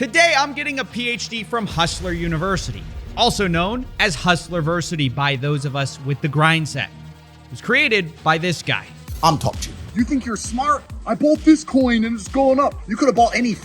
Today, I'm getting a PhD from Hustler University, also known as Hustlerversity by those of us with the grind set. It was created by this guy. I'm Top G. You think you're smart? I bought this coin and it's going up. You could have bought any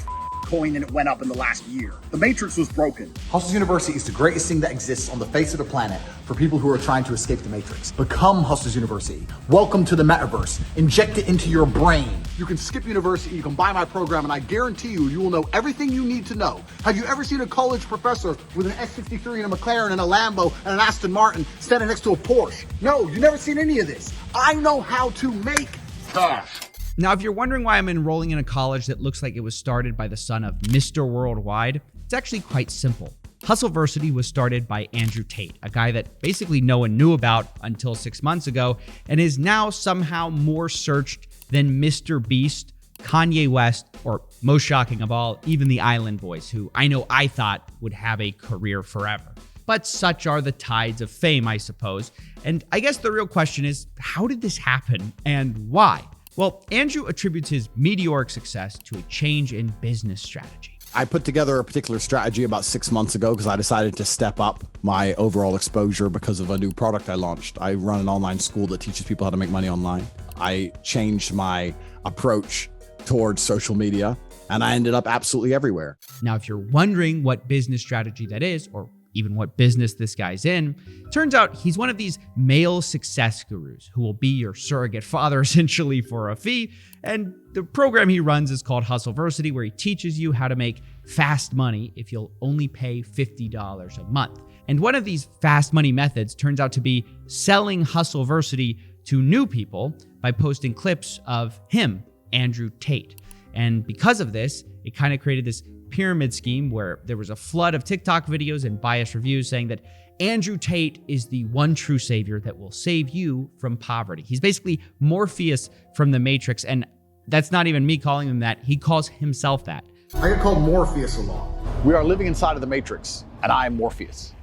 coin and it went up in the last year. The Matrix was broken. Hustlers University is the greatest thing that exists on the face of the planet for people who are trying to escape the Matrix. Become Hustlers University. Welcome to the metaverse. Inject it into your brain. You can skip university, you can buy my program, and I guarantee you will know everything you need to know. Have you ever seen a college professor with an S63 and a McLaren and a Lambo and an Aston Martin standing next to a Porsche? No, you've never seen any of this. I know how to make cash. Now, if you're wondering why I'm enrolling in a college that looks like it was started by the son of Mr. Worldwide, it's actually quite simple. Hustleversity was started by Andrew Tate, a guy that basically no one knew about until 6 months ago, and is now somehow more searched than Mr. Beast, Kanye West, or most shocking of all, even the Island Boys, who I thought would have a career forever. But such are the tides of fame, I suppose. And I guess the real question is, how did this happen and why? Well, Andrew attributes his meteoric success to a change in business strategy. I put together a particular strategy about 6 months ago because I decided to step up my overall exposure because of a new product I launched. I run an online school that teaches people how to make money online. I changed my approach towards social media and I ended up absolutely everywhere. Now, if you're wondering what business strategy that is, or even what business this guy's in, turns out he's one of these male success gurus who will be your surrogate father essentially for a fee. And the program he runs is called Hustleversity, where he teaches you how to make fast money if you'll only pay $50 a month. And one of these fast money methods turns out to be selling Hustleversity to new people by posting clips of him, Andrew Tate. And because of this, it kind of created this pyramid scheme where there was a flood of TikTok videos and biased reviews saying that Andrew Tate is the one true savior that will save you from poverty. He's basically Morpheus from the Matrix, and that's not even me calling him that. He calls himself that. I get called Morpheus a lot. We are living inside of the Matrix, and I am Morpheus.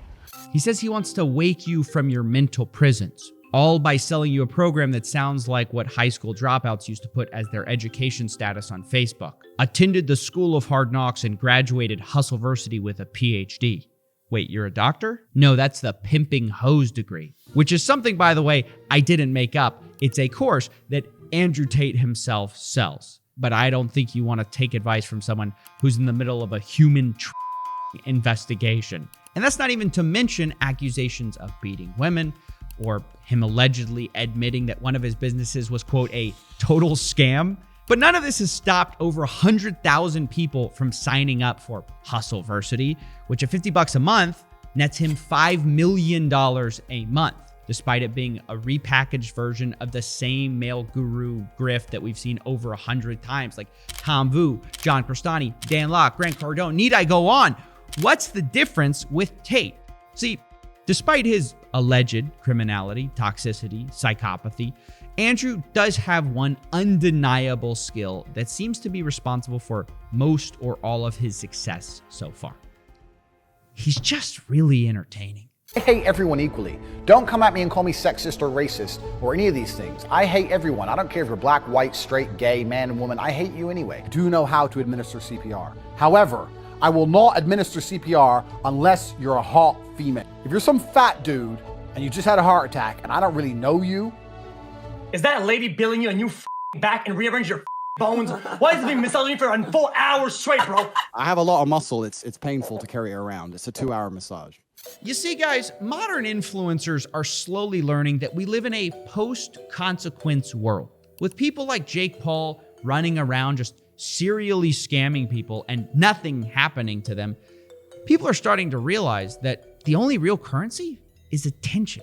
He says he wants to wake you from your mental prisons, all by selling you a program that sounds like what high school dropouts used to put as their education status on Facebook. Attended the School of Hard Knocks and graduated Hustleversity with a PhD. Wait, you're a doctor? No, that's the pimping hose degree, which is something, by the way, I didn't make up. It's a course that Andrew Tate himself sells. But I don't think you want to take advice from someone who's in the middle of a human investigation. And that's not even to mention accusations of beating women, or him allegedly admitting that one of his businesses was, quote, a total scam. But none of this has stopped over 100,000 people from signing up for Hustleversity, which at $50 a month nets him $5 million a month, despite it being a repackaged version of the same male guru grift that we've seen over 100 times, like Tom Vu, John Crestani, Dan Lok, Grant Cardone. Need I go on? What's the difference with Tate? See, despite his alleged criminality, toxicity, psychopathy, Andrew does have one undeniable skill that seems to be responsible for most or all of his success so far. He's just really entertaining. I hate everyone equally. Don't come at me and call me sexist or racist or any of these things. I hate everyone. I don't care if you're black, white, straight, gay, man, and woman. I hate you anyway. Do know how to administer CPR. However, I will not administer CPR unless you're a hot female. If you're some fat dude and you just had a heart attack and I don't really know you. Is that a lady billing you and you back and rearrange your bones? Why is it being massaging for 4 hours straight, bro? I have a lot of muscle. It's painful to carry it around. It's a 2-hour massage. You see, guys, modern influencers are slowly learning that we live in a post-consequence world, with people like Jake Paul running around just serially scamming people and nothing happening to them. People are starting to realize that the only real currency is attention.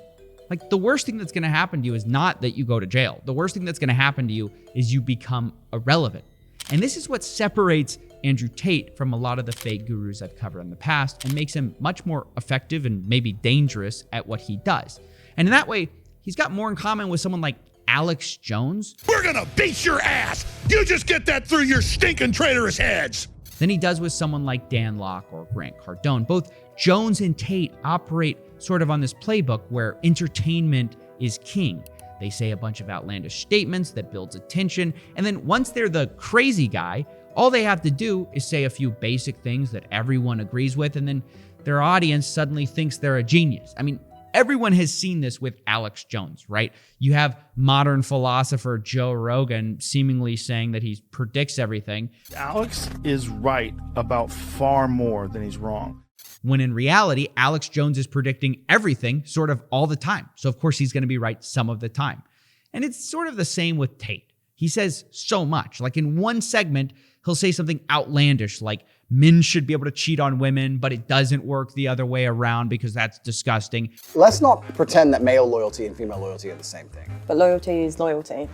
Like, the worst thing that's going to happen to you is not that you go to jail. The worst thing that's going to happen to you is you become irrelevant. And this is what separates Andrew Tate from a lot of the fake gurus I've covered in the past and makes him much more effective and maybe dangerous at what he does. And in that way, he's got more in common with someone like Alex Jones. We're gonna beat your ass. You just get that through your stinking traitorous heads. Than he does with someone like Dan Lok or Grant Cardone. Both Jones and Tate operate sort of on this playbook where entertainment is king. They say a bunch of outlandish statements that builds attention, and then once they're the crazy guy, All they have to do is say a few basic things that everyone agrees with, and then their audience suddenly thinks they're a genius. I mean, everyone has seen this with Alex Jones, right? You have modern philosopher Joe Rogan seemingly saying that he predicts everything. Alex is right about far more than he's wrong. When in reality, Alex Jones is predicting everything sort of all the time. So of course he's going to be right some of the time. And it's sort of the same with Tate. He says so much. Like in one segment, he'll say something outlandish like men should be able to cheat on women, but it doesn't work the other way around because that's disgusting. Let's not pretend that male loyalty and female loyalty are the same thing. But loyalty is loyalty.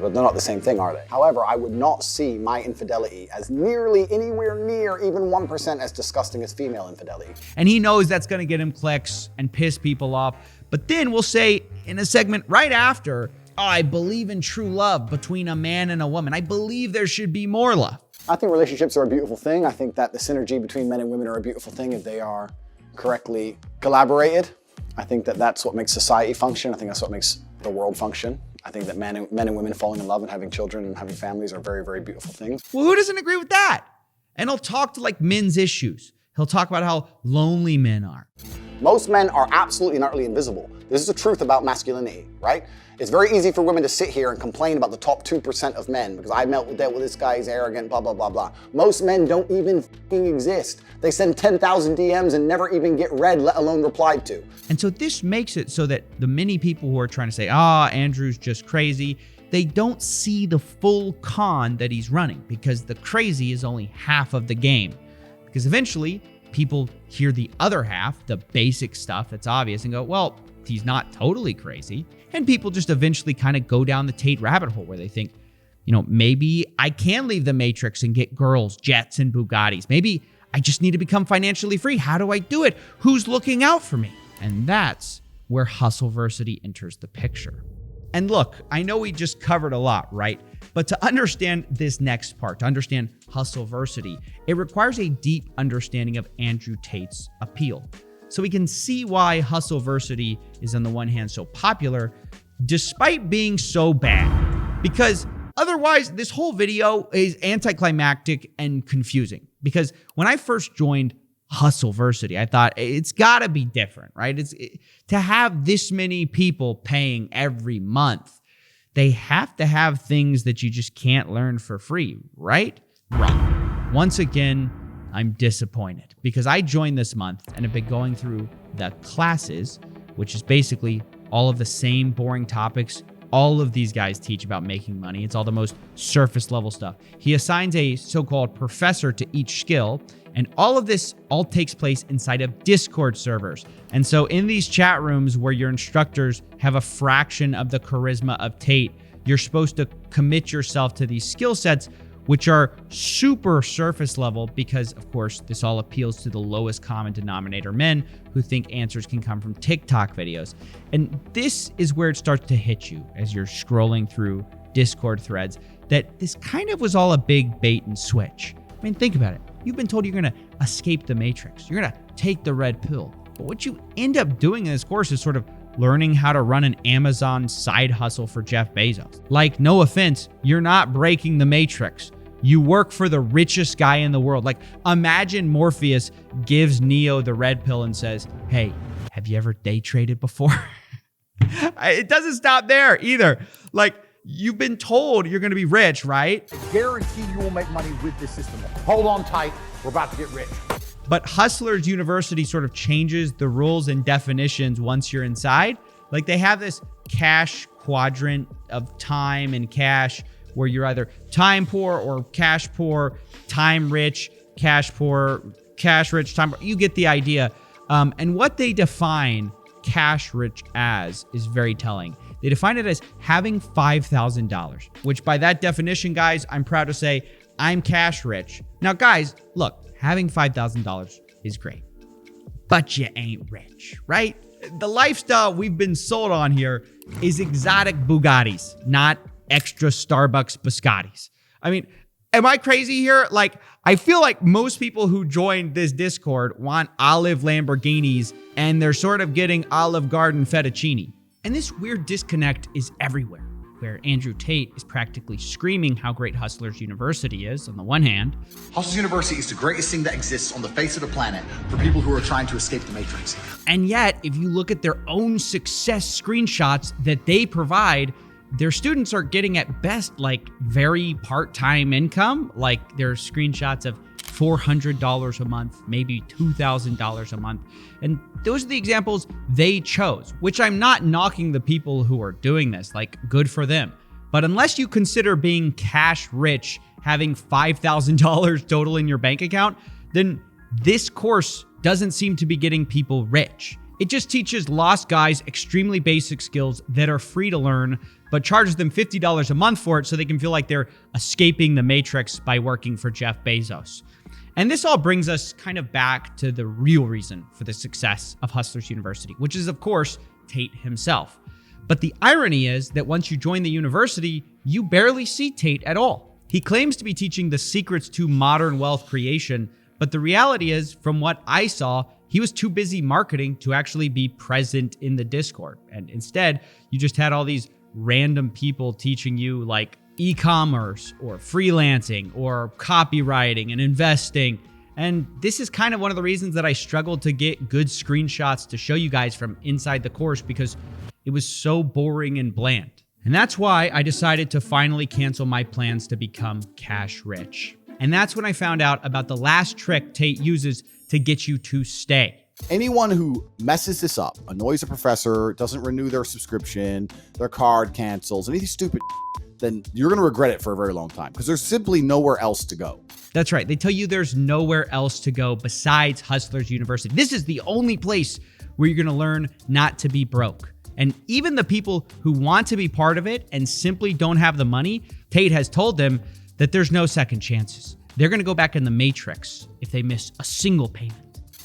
But they're not the same thing, are they? However, I would not see my infidelity as nearly anywhere near even 1% as disgusting as female infidelity. And he knows that's going to get him clicks and piss people off. But then we'll say in a segment right after, oh, I believe in true love between a man and a woman. I believe there should be more love. I think relationships are a beautiful thing. I think that the synergy between men and women are a beautiful thing if they are correctly collaborated. I think that that's what makes society function. I think that's what makes the world function. I think that men and women falling in love and having children and having families are very, very beautiful things. Well, who doesn't agree with that? And he'll talk to like men's issues. He'll talk about how lonely men are. Most men are absolutely and utterly invisible. This is the truth about masculinity, right? It's very easy for women to sit here and complain about the top 2% of men because I dealt with this guy, he's arrogant, blah, blah, blah, blah. Most men don't even fucking exist. They send 10,000 DMs and never even get read, let alone replied to. And so this makes it so that the many people who are trying to say, Andrew's just crazy, they don't see the full con that he's running because the crazy is only half of the game. Because eventually people hear the other half, the basic stuff that's obvious, and go, well, he's not totally crazy. And people just eventually kind of go down the Tate rabbit hole where they think, maybe I can leave the Matrix and get girls, jets, and Bugattis. Maybe I just need to become financially free. How do I do it? Who's looking out for me? And that's where Hustleversity enters the picture. And look, I know we just covered a lot, right? But to understand this next part, to understand Hustleversity, it requires a deep understanding of Andrew Tate's appeal. So we can see why Hustleversity is on the one hand so popular, despite being so bad. Because otherwise, this whole video is anticlimactic and confusing. Because when I first joined Hustleversity, I thought it's gotta be different, right? To have this many people paying every month, they have to have things that you just can't learn for free, right? Wrong. Once again, I'm disappointed because I joined this month and have been going through the classes, which is basically all of the same boring topics all of these guys teach about making money. It's all the most surface level stuff. He assigns a so-called professor to each skill, and all of this all takes place inside of Discord servers. And so in these chat rooms where your instructors have a fraction of the charisma of Tate, you're supposed to commit yourself to these skill sets, which are super surface level because, of course, this all appeals to the lowest common denominator men who think answers can come from TikTok videos. And this is where it starts to hit you as you're scrolling through Discord threads that this kind of was all a big bait and switch. I mean, think about it. You've been told you're going to escape the Matrix. You're going to take the red pill. But what you end up doing in this course is sort of learning how to run an Amazon side hustle for Jeff Bezos. Like, no offense, you're not breaking the Matrix. You work for the richest guy in the world. Like, imagine Morpheus gives Neo the red pill and says, hey, have you ever day traded before? It doesn't stop there either. Like, you've been told you're going to be rich, right? Guarantee you will make money with this system. Hold on tight. We're about to get rich. But Hustlers University sort of changes the rules and definitions once you're inside. Like, they have this cash quadrant of time and cash where you're either time poor or cash poor, time rich, cash poor, cash rich, time poor. You get the idea. And what they define cash rich as is very telling. They define it as having $5,000, which by that definition, guys, I'm proud to say I'm cash rich. Now, guys, look, having $5,000 is great, but you ain't rich, right? The lifestyle we've been sold on here is exotic Bugattis, not extra Starbucks biscottis. I mean, am I crazy here? Like, I feel like most people who joined this Discord want olive Lamborghinis and they're sort of getting Olive Garden fettuccine. And this weird disconnect is everywhere. where Andrew Tate is practically screaming how great Hustlers University is on the one hand. Hustlers University is the greatest thing that exists on the face of the planet for people who are trying to escape the matrix. And yet, if you look at their own success screenshots that they provide, their students are getting at best like very part-time income. Like there's screenshots of $400 a month, maybe $2,000 a month. And those are the examples they chose, which I'm not knocking the people who are doing this, like good for them. But unless you consider being cash rich, having $5,000 total in your bank account, then this course doesn't seem to be getting people rich. It just teaches lost guys extremely basic skills that are free to learn, but charges them $50 a month for it so they can feel like they're escaping the matrix by working for Jeff Bezos. And this all brings us kind of back to the real reason for the success of Hustlers University, which is, of course, Tate himself. But the irony is that once you join the university, you barely see Tate at all. He claims to be teaching the secrets to modern wealth creation, but the reality is, from what I saw, he was too busy marketing to actually be present in the Discord. And instead, you just had all these random people teaching you like e-commerce or freelancing or copywriting and investing. And this is kind of one of the reasons that I struggled to get good screenshots to show you guys from inside the course, because it was so boring and bland. And that's why I decided to finally cancel my plans to become cash rich. And that's when I found out about the last trick Tate uses to get you to stay. Anyone who messes this up, annoys a professor, doesn't renew their subscription, their card cancels, anything stupid, then you're going to regret it for a very long time because there's simply nowhere else to go. That's right. They tell you there's nowhere else to go besides Hustlers University. This is the only place where you're going to learn not to be broke. And even the people who want to be part of it and simply don't have the money, Tate has told them that there's no second chances. They're going to go back in the matrix if they miss a single payment.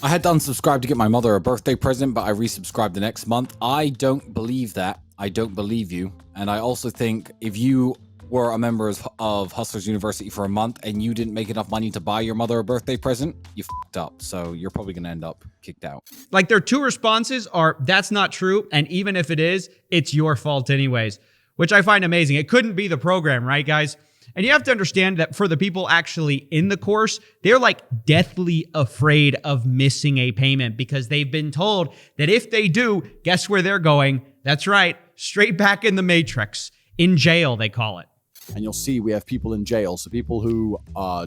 I had unsubscribed to get my mother a birthday present, but I resubscribed the next month. I don't believe that. I don't believe you. And I also think if you were a member of Hustlers University for a month and you didn't make enough money to buy your mother a birthday present, you fucked up. So you're probably going to end up kicked out. Like their two responses are, that's not true. And even if it is, it's your fault anyways, which I find amazing. It couldn't be the program, right, guys? And you have to understand that for the people actually in the course, they're like deathly afraid of missing a payment because they've been told that if they do, guess where they're going? That's right, straight back in the matrix, in jail, they call it. And you'll see we have people in jail. So people who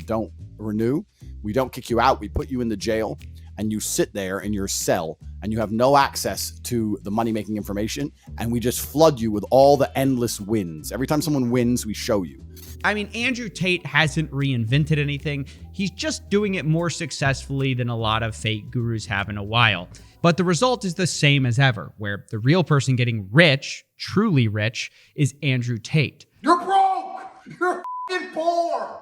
don't renew, we don't kick you out. We put you in the jail and you sit there in your cell and you have no access to the money-making information. And we just flood you with all the endless wins. Every time someone wins, we show you. I mean, Andrew Tate hasn't reinvented anything. He's just doing it more successfully than a lot of fake gurus have in a while. But the result is the same as ever, where the real person getting rich, truly rich, is Andrew Tate. You're broke! You're f***ing poor!